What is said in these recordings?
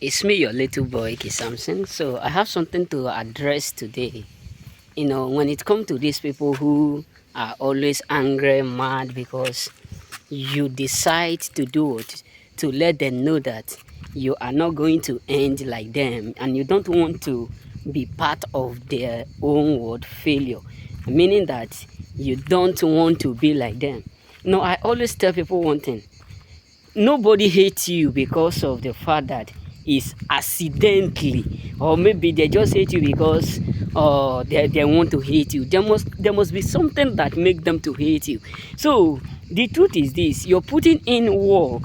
It's me, your little boy, K. Samson. So I have something to address today. When it comes to these people who are always angry, mad because you decide to do it, to let them know that you are not going to end like them and you don't want to be part of their own word failure, meaning that you don't want to be like them. I always tell people one thing. Nobody hates you because of the fact that is accidentally, or maybe they just hate you because they want to hate you. There must be something that make them to hate you. So the truth is this: you're putting in work,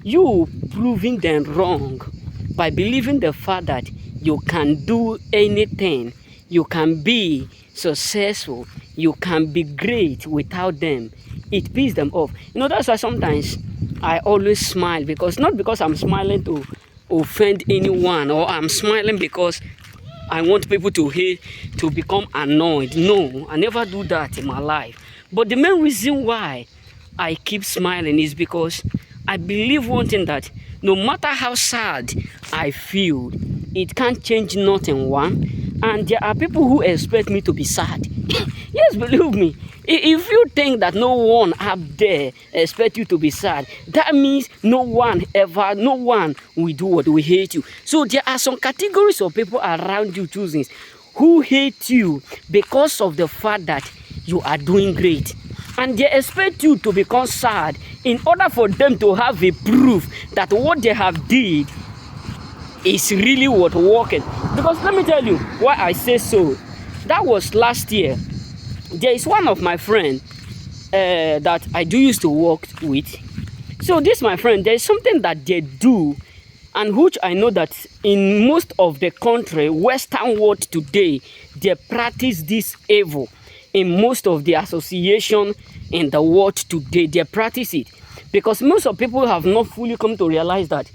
you proving them wrong by believing the fact that you can do anything, you can be successful, you can be great without them. It pisses them off. That's why sometimes I always smile, because not because I'm smiling to offend anyone, or I'm smiling because I want people to hate, to become annoyed. No, I never do that in my life. But the main reason why I keep smiling is because I believe one thing, that no matter how sad I feel, it can't change nothing, one. And there are people who expect me to be sad. Yes, believe me. If you think that no one up there expect you to be sad, that means no one will do what will hate you. So there are some categories of people around you choosing who hate you because of the fact that you are doing great. And they expect you to become sad in order for them to have a proof that what they have did is really what working. Because let me tell you why I say so. That was last year. There is one of my friend that I do used to work with. So this my friend, there is something that they do, and which I know that in most of the country, Western world today, they practice this evil. In most of the association in the world today, they practice it, because most of people have not fully come to realize that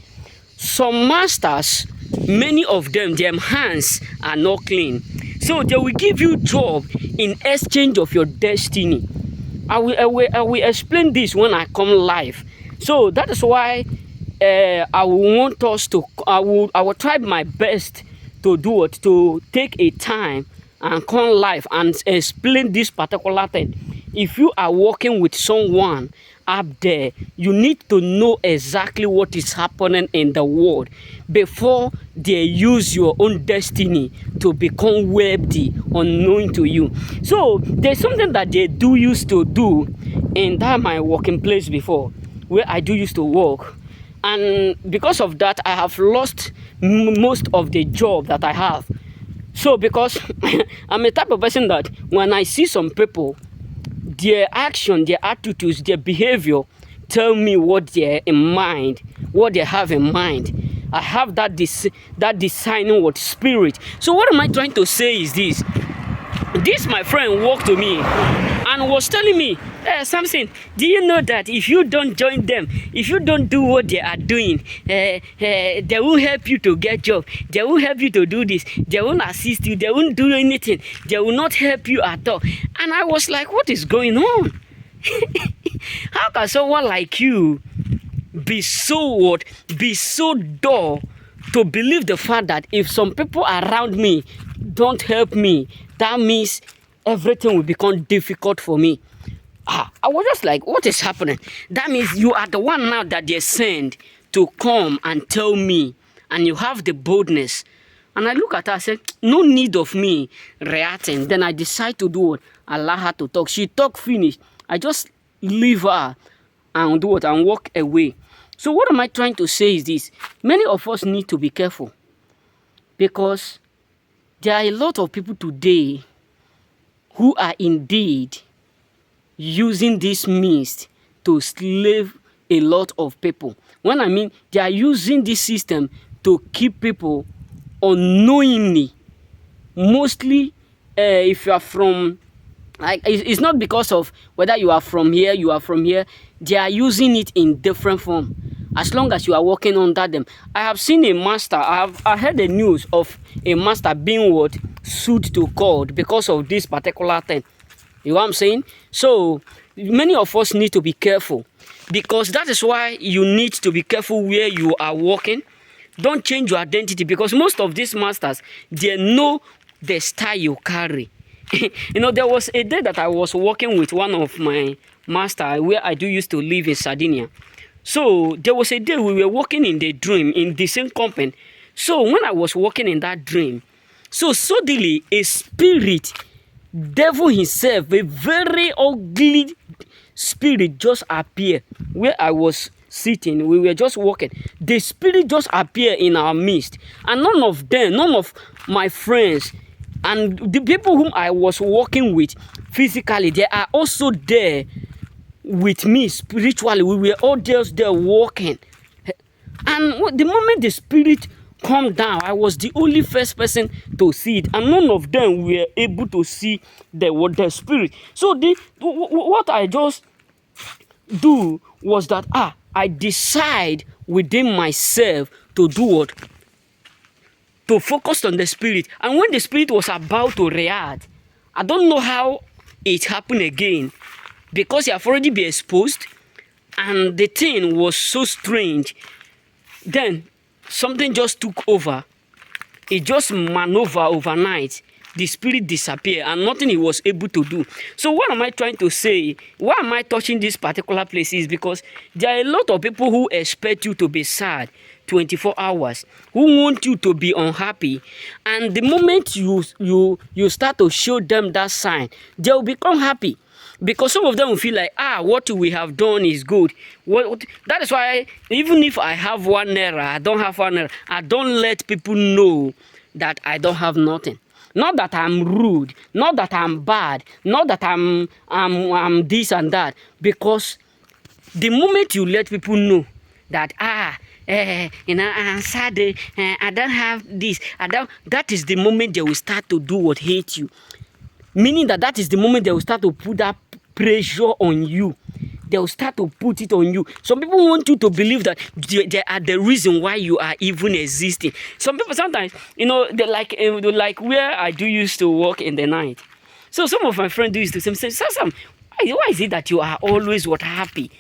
some masters, many of them, their hands are not clean. So they will give you job in exchange of your destiny. I will explain this when I come live. So that is why I will try my best to do it, to take a time and come live and explain this particular thing. If you are working with someone up there, you need to know exactly what is happening in the world before they use your own destiny to become wealthy unknown to you. So there's something that they do used to do in that my working place before, where I do used to work. And because of that, I have lost most of the job that I have. So because I'm a type of person that when I see some people, their action, their attitudes, their behavior tell me what they're in mind, what they have in mind. I have that discerning what spirit. So what am I trying to say is this. This my friend walked to me and was telling me, Samson, do you know that if you don't join them, if you don't do what they are doing, they won't help you to get job, they won't help you to do this, they won't assist you, they won't do anything, they will not help you at all. And I was like, what is going on? How can someone like you be so dull to believe the fact that if some people around me don't help me, that means everything will become difficult for me? I was just like, what is happening? That means you are the one now that they send to come and tell me, and you have the boldness. And I look at her, I said, no need of me reacting. Then I decide to do what? Allow her to talk. She talk finished. I just leave her and do what? And walk away. So what am I trying to say is this. Many of us need to be careful, because there are a lot of people today who are indeed using this means to slave a lot of people. When I mean they are using this system to keep people unknowingly. Mostly if you are from, like, it's not because of whether you are from here, they are using it in different form. As long as you are working under them. I have seen a master, I heard the news of a master being sued to court because of this particular thing. You know what I'm saying? So many of us need to be careful, because that is why you need to be careful where you are working. Don't change your identity, because most of these masters, they know the style you carry. There was a day that I was working with one of my master where I do used to live in Sardinia. So there was a day we were working in the dream in the same company. So when I was working in that dream, so suddenly a spirit, devil himself, a very ugly spirit just appeared where I was sitting. We were just walking. The spirit just appeared in our midst, and none of my friends and the people whom I was working with physically, they are also there with me spiritually. We were all just there walking, and the moment the spirit come down, I was the only first person to see it, and none of them were able to see the spirit. So what I just do was that I decide within myself to do what? To focus on the spirit. And when the spirit was about to react, I don't know how it happened again, because it have already been exposed, and the thing was so strange. Then something just took over. It just maneuvered overnight. The spirit disappeared, and nothing he was able to do. So what am I trying to say? Why am I touching this particular place? Is because there are a lot of people who expect you to be sad 24 hours, who want you to be unhappy, and the moment you start to show them that sign, they will become happy. Because some of them will feel like, what we have done is good. That is why, even if I have 1 naira, I don't have 1 naira, I don't let people know that I don't have nothing. Not that I'm rude, not that I'm bad, not that I'm this and that. Because the moment you let people know that, I'm sad, I don't have this, that is the moment they will start to do what hate you. Meaning that is the moment they will start to put that pressure on you. They will start to put it on you. Some people want you to believe that they are the reason why you are even existing. Some people sometimes, they like where I do used to work in the night. So some of my friends do used to say, Sam, why is it that you are always happy?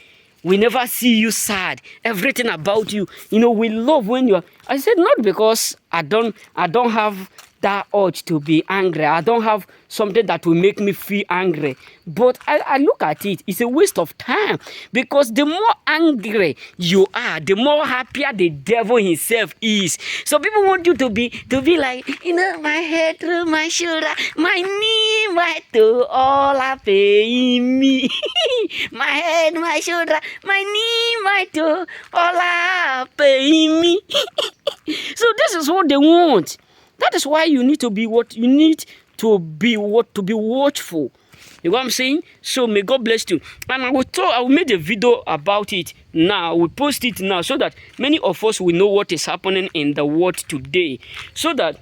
We never see you sad. Everything about you, we love when you are. I said, not because I don't have that urge to be angry. I don't have something that will make me feel angry. But I look at it, it's a waste of time. Because the more angry you are, the more happier the devil himself is. So people want you to be like, my head through my shoulder, my knee, my toe, all are paying me. My head, my shoulder, my knee, my toe, all are paying me. So this is what they want. That is why you need to be to be watchful. You know what I'm saying? So may God bless you. And I will make a video about it now. I will post it now so that many of us will know what is happening in the world today. So that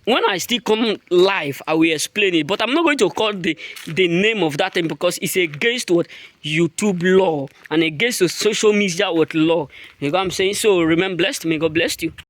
when I still come live, I will explain it. But I'm not going to call the name of that thing, because it's against what YouTube law and against the social media law. You know what I'm saying? So remain blessed. May God bless you.